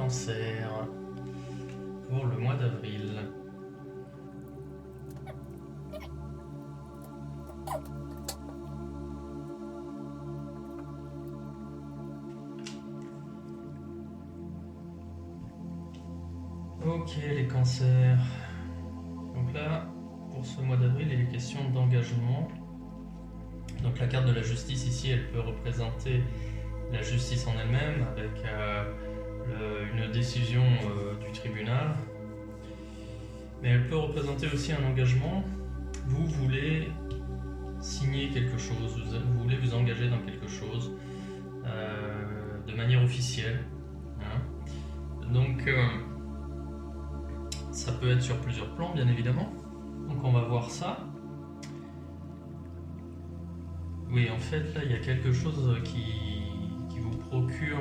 Cancer pour le mois d'avril. Ok, les cancers. Donc là, pour ce mois d'avril, il est question d'engagement. Donc la carte de la justice ici, elle peut représenter la justice en elle-même avec une décision du tribunal. Mais elle peut représenter aussi un engagement. Vous voulez signer quelque chose, vous voulez vous engager dans quelque chose de manière officielle. Hein. Donc ça peut être sur plusieurs plans, bien évidemment. Donc on va voir ça. Oui, en fait, là, il y a quelque chose qui vous procure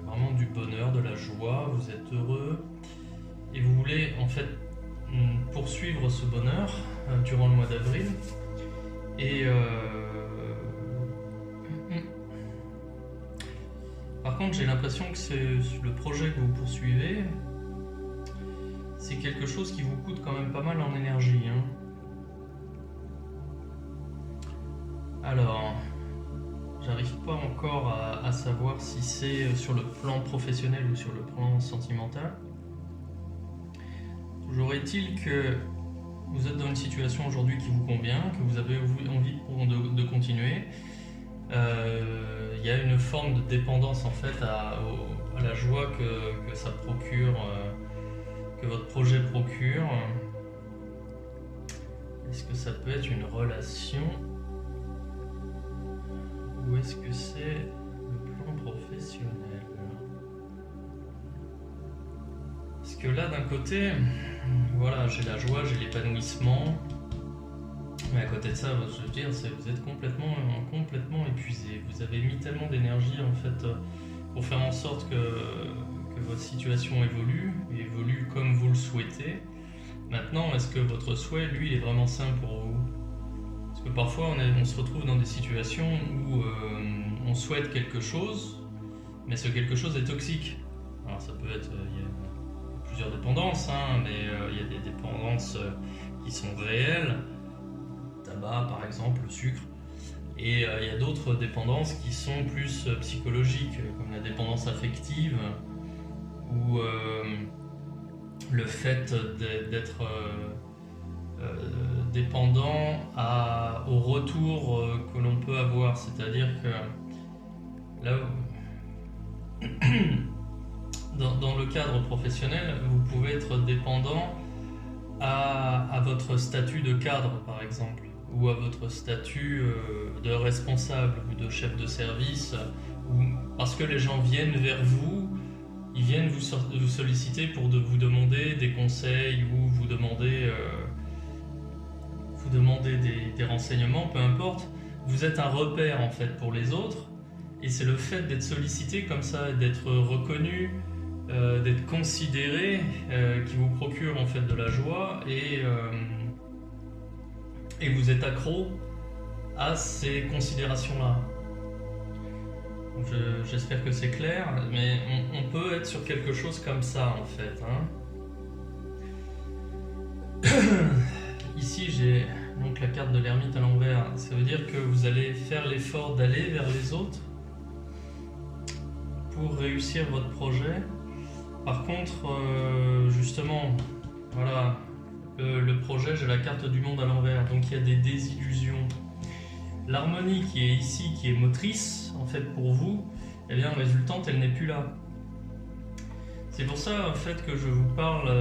vraiment du bonheur, de la joie, vous êtes heureux et vous voulez en fait poursuivre ce bonheur durant le mois d'avril. Et par contre, j'ai l'impression que c'est le projet que vous poursuivez, c'est quelque chose qui vous coûte quand même pas mal en énergie. Hein. Alors, j'arrive pas encore à savoir si c'est sur le plan professionnel ou sur le plan sentimental. Toujours est-il que vous êtes dans une situation aujourd'hui qui vous convient, que vous avez envie de continuer. Il y a une forme de dépendance en fait à la joie que ça procure, que votre projet procure. Est-ce que ça peut être une relation ? Ou est-ce que c'est le plan professionnel? Parce que là, d'un côté, voilà, j'ai la joie, j'ai l'épanouissement. Mais à côté de ça, je veux dire, vous êtes complètement épuisé. Vous avez mis tellement d'énergie, en fait, pour faire en sorte que votre situation évolue comme vous le souhaitez. Maintenant, est-ce que votre souhait, lui, il est vraiment sain pour vous? Parce que parfois, on se retrouve dans des situations où on souhaite quelque chose, mais ce quelque chose est toxique. Alors ça peut être, il y a plusieurs dépendances, hein, mais il y a des dépendances qui sont réelles, tabac par exemple, le sucre, et il y a d'autres dépendances qui sont plus psychologiques, comme la dépendance affective, ou le fait d'être dépendant au retour que l'on peut avoir, c'est-à-dire que là dans le cadre professionnel, vous pouvez être dépendant à votre statut de cadre par exemple, ou à votre statut de responsable ou de chef de service, ou parce que les gens viennent vers vous, ils viennent vous solliciter pour vous demander des conseils ou vous demander des renseignements, peu importe. Vous êtes un repère en fait pour les autres, et c'est le fait d'être sollicité comme ça, d'être reconnu, d'être considéré, qui vous procure en fait de la joie, et vous êtes accro à ces considérations-là. J'espère que c'est clair, mais on peut être sur quelque chose comme ça en fait. Hein. Ici, j'ai donc la carte de l'ermite à l'envers. Ça veut dire que vous allez faire l'effort d'aller vers les autres pour réussir votre projet. Par contre, justement, voilà, le projet, j'ai la carte du monde à l'envers. Donc il y a des désillusions. L'harmonie qui est ici, qui est motrice, en fait, pour vous, eh bien, résultante, elle n'est plus là. C'est pour ça, en fait, que je vous parle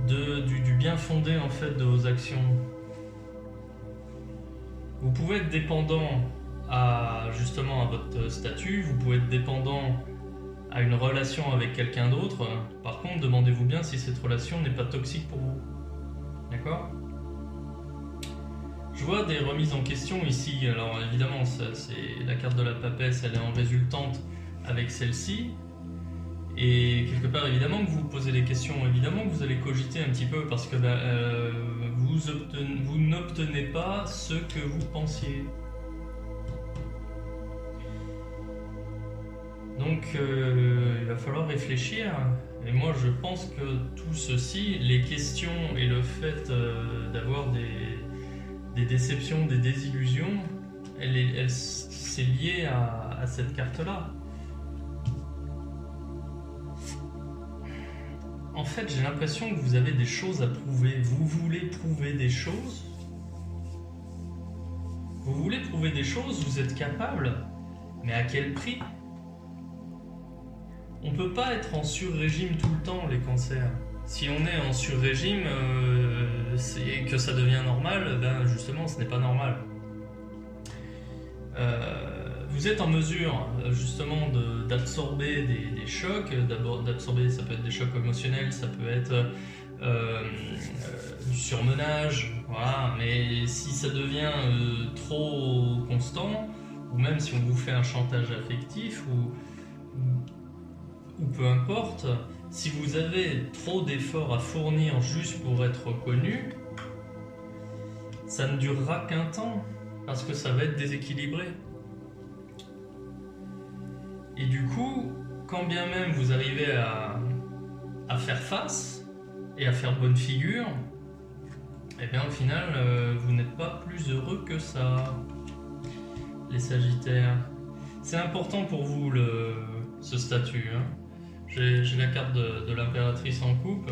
du bien fondé en fait de vos actions. Vous pouvez être dépendant justement à votre statut, vous pouvez être dépendant à une relation avec quelqu'un d'autre. Par contre, demandez-vous bien si cette relation n'est pas toxique pour vous. D'accord ? Je vois des remises en question ici. Alors évidemment, c'est la carte de la papesse, elle est en résultante avec celle-ci. Et quelque part, évidemment que vous posez des questions, évidemment que vous allez cogiter un petit peu, parce que vous n'obtenez pas ce que vous pensiez. Donc il va falloir réfléchir. Et moi je pense que tout ceci, les questions et le fait d'avoir des déceptions, des désillusions, c'est lié à cette carte-là. En fait, j'ai l'impression que vous avez des choses à prouver. Vous voulez prouver des choses. Vous voulez prouver des choses, vous êtes capable. Mais à quel prix? On ne peut pas être en sur-régime tout le temps, les cancers. Si on est en sur-régime et que ça devient normal, ben justement, ce n'est pas normal. Vous êtes en mesure justement d'absorber des chocs. D'abord, d'absorber, ça peut être des chocs émotionnels, ça peut être du surmenage, voilà. Mais si ça devient trop constant, ou même si on vous fait un chantage affectif, ou peu importe, si vous avez trop d'efforts à fournir juste pour être reconnu, ça ne durera qu'un temps, parce que ça va être déséquilibré. Et du coup, quand bien même vous arrivez à faire face et à faire bonne figure, et bien au final, vous n'êtes pas plus heureux que ça, les Sagittaires. C'est important pour vous ce statut, hein. J'ai la carte de l'impératrice en coupe.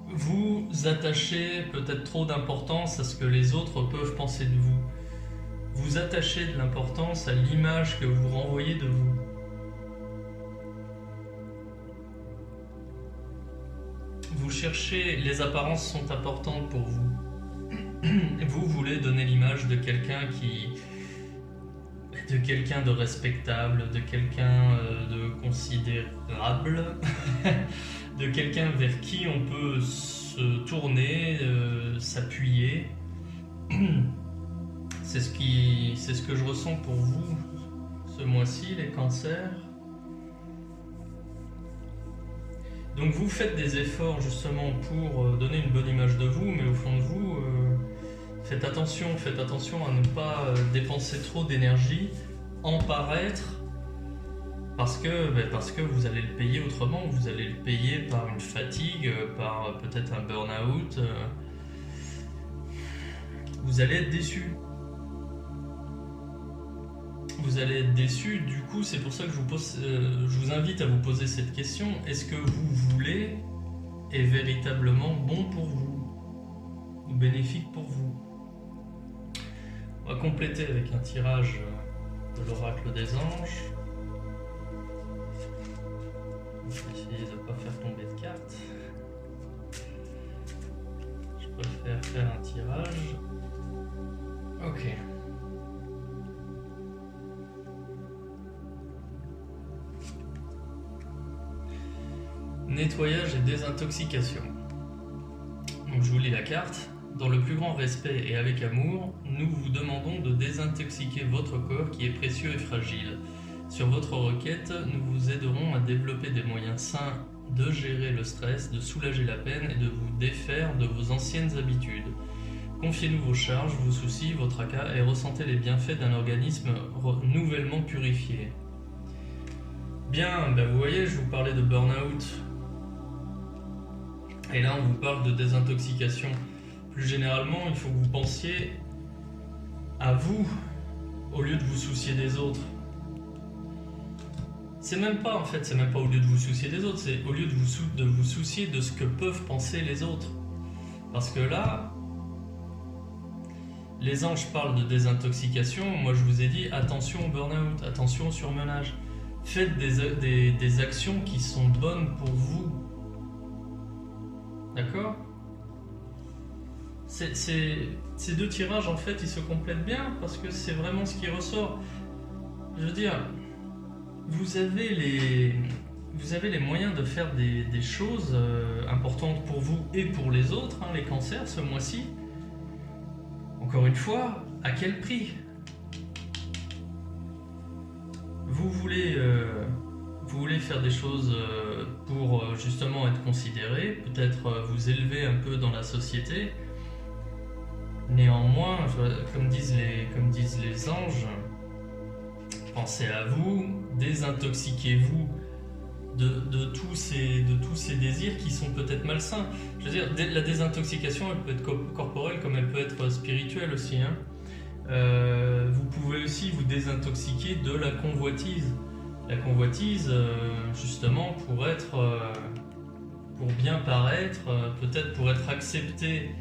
Vous attachez peut-être trop d'importance à ce que les autres peuvent penser de vous. Vous attachez de l'importance à l'image que vous renvoyez de vous. Vous cherchez, les apparences sont importantes pour vous. Vous voulez donner l'image de quelqu'un de respectable, de quelqu'un de considérable, de quelqu'un vers qui on peut se tourner, s'appuyer. C'est ce que je ressens pour vous ce mois-ci, les cancers. Donc vous faites des efforts justement pour donner une bonne image de vous, mais au fond de vous, faites attention à ne pas dépenser trop d'énergie, en paraître, parce que vous allez le payer autrement, vous allez le payer par une fatigue, par peut-être un burn-out. Vous allez être déçu. Vous allez être déçu, du coup c'est pour ça que je vous invite à vous poser cette question. Est-ce que vous voulez est véritablement bon pour vous ou bénéfique pour vous? On va compléter avec un tirage de l'oracle des anges. On va essayer de ne pas faire tomber de cartes. Je préfère faire un tirage. Ok. Nettoyage et désintoxication. Donc je vous lis la carte. Dans le plus grand respect et avec amour, nous vous demandons de désintoxiquer votre corps qui est précieux et fragile. Sur votre requête, nous vous aiderons à développer des moyens sains de gérer le stress, de soulager la peine et de vous défaire de vos anciennes habitudes. Confiez-nous vos charges, vos soucis, vos tracas et ressentez les bienfaits d'un organisme nouvellement purifié. Bien, vous voyez, je vous parlais de burn-out. Et là, on vous parle de désintoxication. Plus généralement, il faut que vous pensiez à vous au lieu de vous soucier des autres. C'est même pas au lieu de vous soucier des autres, c'est au lieu de vous soucier de ce que peuvent penser les autres. Parce que là, les anges parlent de désintoxication, moi je vous ai dit attention au burn-out, attention au surmenage. Faites des actions qui sont bonnes pour vous. D'accord ? Ces deux tirages, en fait, ils se complètent bien parce que c'est vraiment ce qui ressort. Je veux dire, vous avez les moyens de faire des choses importantes pour vous et pour les autres, hein, les cancers, ce mois-ci. Encore une fois, à quel prix ? Vous voulez faire des choses pour justement être considéré, peut-être vous élever un peu dans la société. Néanmoins, comme disent les anges, pensez à vous, désintoxiquez-vous de tous ces désirs qui sont peut-être malsains. Je veux dire, la désintoxication, elle peut être corporelle comme elle peut être spirituelle aussi, hein. Vous pouvez aussi vous désintoxiquer de la convoitise. La convoitise, justement, pour bien paraître, peut-être pour être accepté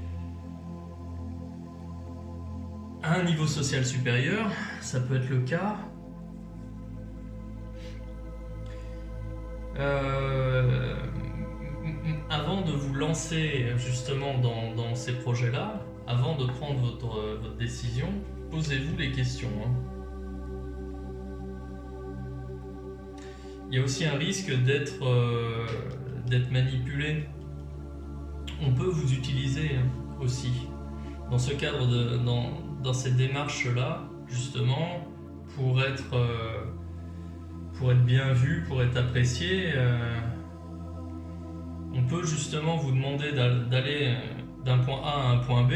à un niveau social supérieur, ça peut être le cas. Avant de vous lancer justement dans ces projets-là, avant de prendre votre décision, posez-vous les questions, hein. Il y a aussi un risque d'être manipulé. On peut vous utiliser aussi dans ce cadre, dans cette démarche-là, justement, pour être bien vu, pour être apprécié. On peut justement vous demander d'aller d'un point A à un point B,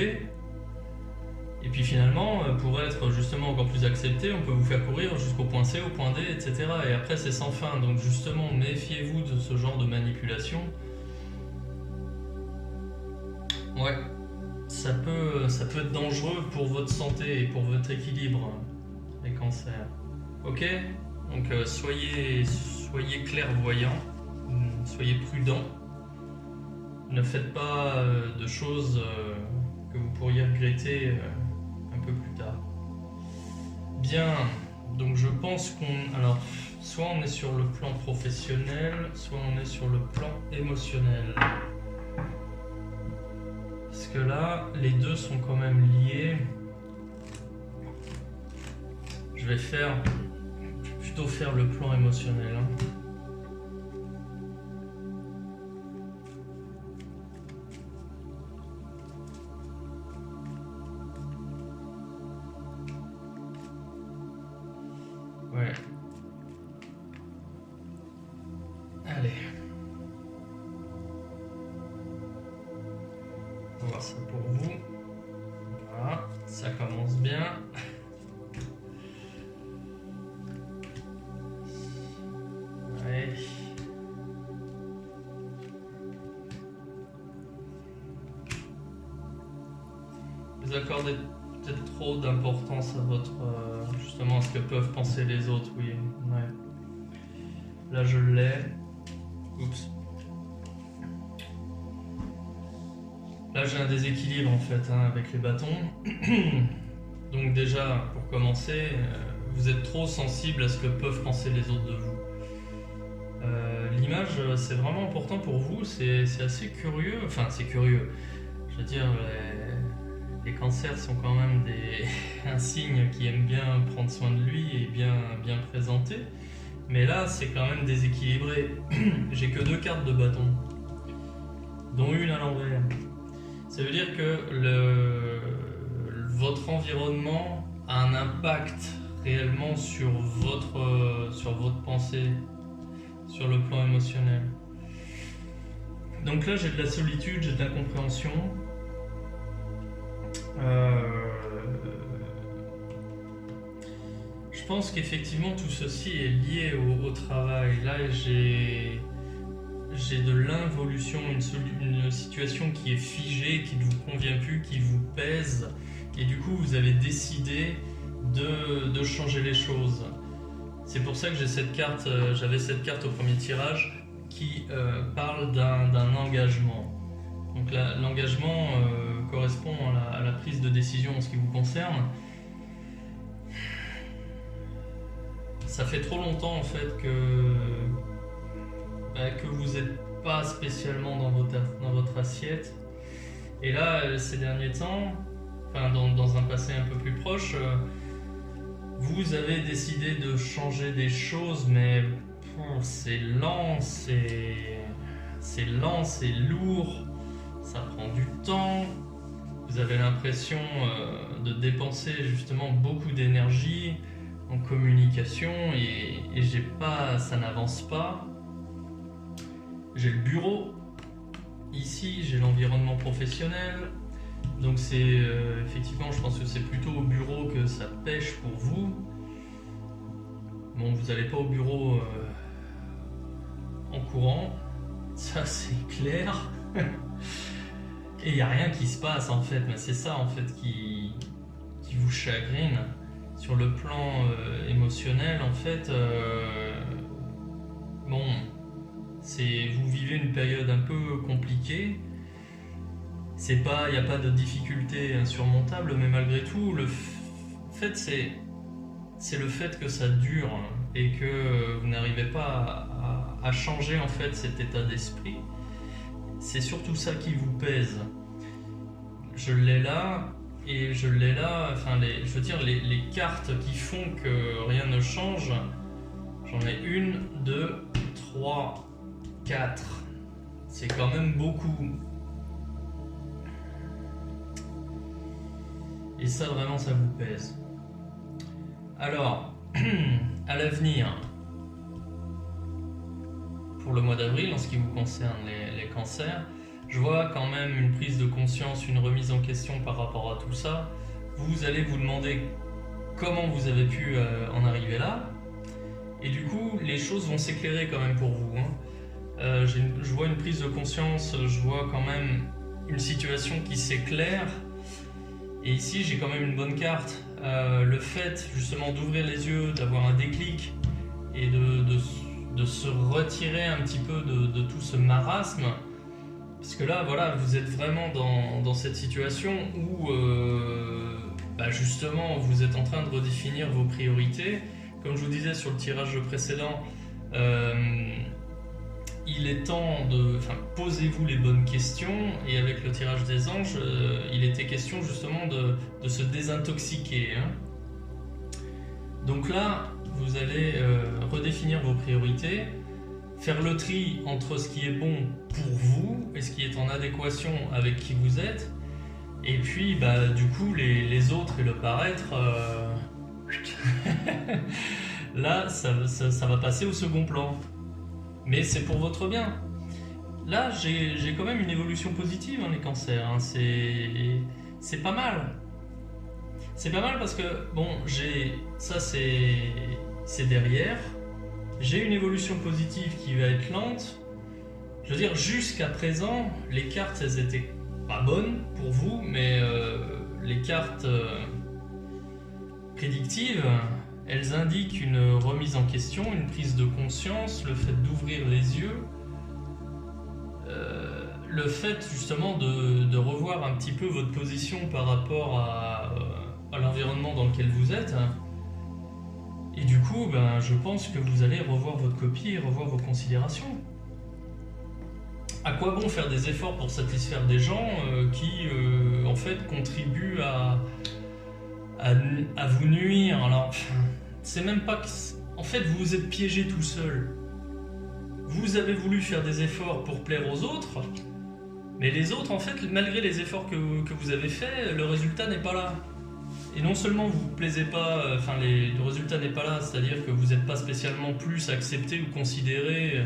et puis finalement, pour être justement encore plus accepté, on peut vous faire courir jusqu'au point C, au point D, etc. Et après, c'est sans fin. Donc justement, méfiez-vous de ce genre de manipulation. Ouais, ça peut être dangereux pour votre santé et pour votre équilibre, les cancers. Ok ? Donc soyez clairvoyants, soyez prudents. Ne faites pas de choses que vous pourriez regretter un peu plus tard. Bien, donc je pense alors, soit on est sur le plan professionnel, soit on est sur le plan émotionnel. Parce que là, les deux sont quand même liés. Je vais plutôt faire le plan émotionnel, hein. Ouais. Allez. On va voir ça pour vous. Voilà, ça commence bien. Ouais. Vous accordez peut-être trop d'importance à votre justement à ce que peuvent penser les autres, oui. Ouais. Là je l'ai. Oups. Là j'ai un déséquilibre en fait, hein, avec les bâtons. Donc déjà pour commencer, vous êtes trop sensible à ce que peuvent penser les autres de vous. L'image c'est vraiment important pour vous, c'est assez curieux, enfin c'est curieux. Je veux dire, les cancers sont quand même un signe qui aime bien prendre soin de lui et bien présenter. Mais là, c'est quand même déséquilibré. J'ai que 2 cartes de bâton, dont une à l'envers. Ça veut dire que votre environnement a un impact réellement sur votre pensée, sur le plan émotionnel. Donc là, j'ai de la solitude, j'ai de l'incompréhension. Je pense qu'effectivement tout ceci est lié au travail. Là j'ai de l'involution, une situation qui est figée, qui ne vous convient plus, qui vous pèse, et du coup vous avez décidé de changer les choses. C'est pour ça que j'avais cette carte au premier tirage qui parle d'un engagement. Donc l'engagement correspond à la prise de décision en ce qui vous concerne. Ça fait trop longtemps en fait que vous n'êtes pas spécialement dans votre assiette. Et là, ces derniers temps, enfin dans un passé un peu plus proche, vous avez décidé de changer des choses, mais c'est lent, c'est lourd, ça prend du temps. Vous avez l'impression de dépenser justement beaucoup d'énergie en communication et ça n'avance pas. J'ai le bureau ici, j'ai l'environnement professionnel, donc c'est effectivement, je pense que c'est plutôt au bureau que ça pêche pour vous. bon, vous n'allez pas au bureau en courant, ça c'est clair. Et il n'y a rien qui se passe en fait, mais c'est ça en fait qui vous chagrine. Sur le plan émotionnel, en fait, bon, vous vivez une période un peu compliquée. Il n'y a pas de difficulté insurmontable, mais malgré tout, le fait c'est le fait que ça dure et que vous n'arrivez pas à changer en fait cet état d'esprit. C'est surtout ça qui vous pèse. Je l'ai là. Et je l'ai là, enfin je veux dire les cartes qui font que rien ne change, j'en ai 1, 2, 3, 4. C'est quand même beaucoup. Et ça vraiment ça vous pèse. Alors, à l'avenir, pour le mois d'avril, en ce qui vous concerne les cancers, je vois quand même une prise de conscience, une remise en question par rapport à tout ça. Vous allez vous demander comment vous avez pu en arriver là. Et du coup, les choses vont s'éclairer quand même pour vous. Je vois une prise de conscience, je vois quand même une situation qui s'éclaire. Et ici, j'ai quand même une bonne carte. Le fait justement d'ouvrir les yeux, d'avoir un déclic et de se retirer un petit peu de tout ce marasme. Parce que là, voilà, vous êtes vraiment dans cette situation où justement vous êtes en train de redéfinir vos priorités. Comme je vous disais sur le tirage précédent, il est temps de... posez-vous les bonnes questions, et avec le tirage des anges, il était question justement de se désintoxiquer. Donc là, vous allez redéfinir vos priorités, faire le tri entre ce qui est bon pour vous et ce qui est en adéquation avec qui vous êtes, et puis du coup les autres et le paraître, là ça va passer au second plan, mais c'est pour votre bien. Là j'ai quand même une évolution positive, les cancers, c'est pas mal. C'est pas mal parce que bon, ça c'est derrière. J'ai une évolution positive qui va être lente. Je veux dire, jusqu'à présent, les cartes, elles étaient pas bonnes pour vous, mais les cartes prédictives, elles indiquent une remise en question, une prise de conscience, le fait d'ouvrir les yeux, le fait justement de revoir un petit peu votre position par rapport à l'environnement dans lequel vous êtes. Et du coup, je pense que vous allez revoir votre copie et revoir vos considérations. À quoi bon faire des efforts pour satisfaire des gens qui, en fait, contribuent à vous nuire? Alors, c'est même pas que... En fait, vous vous êtes piégé tout seul. Vous avez voulu faire des efforts pour plaire aux autres, mais les autres, en fait, malgré les efforts que vous avez faits, le résultat n'est pas là. Et non seulement vous ne plaisez pas, le résultat n'est pas là, c'est-à-dire que vous n'êtes pas spécialement plus accepté ou considéré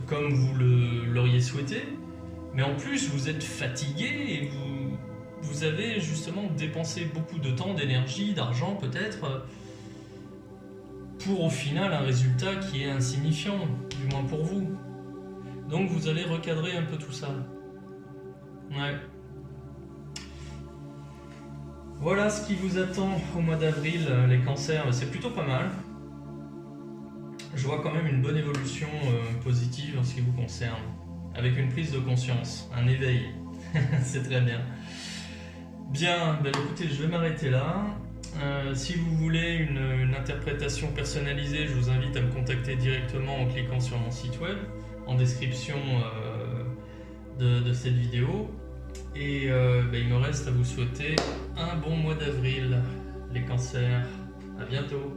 comme vous l'auriez souhaité, mais en plus vous êtes fatigué et vous avez justement dépensé beaucoup de temps, d'énergie, d'argent peut-être, pour au final un résultat qui est insignifiant, du moins pour vous. Donc vous allez recadrer un peu tout ça. Ouais. Voilà ce qui vous attend au mois d'avril, les cancers, c'est plutôt pas mal. Je vois quand même une bonne évolution positive en ce qui vous concerne, avec une prise de conscience, un éveil. C'est très bien. Bien, écoutez, je vais m'arrêter là. Si vous voulez une interprétation personnalisée, je vous invite à me contacter directement en cliquant sur mon site web, en description de cette vidéo. Et il me reste à vous souhaiter un bon mois d'avril, les cancers. À bientôt.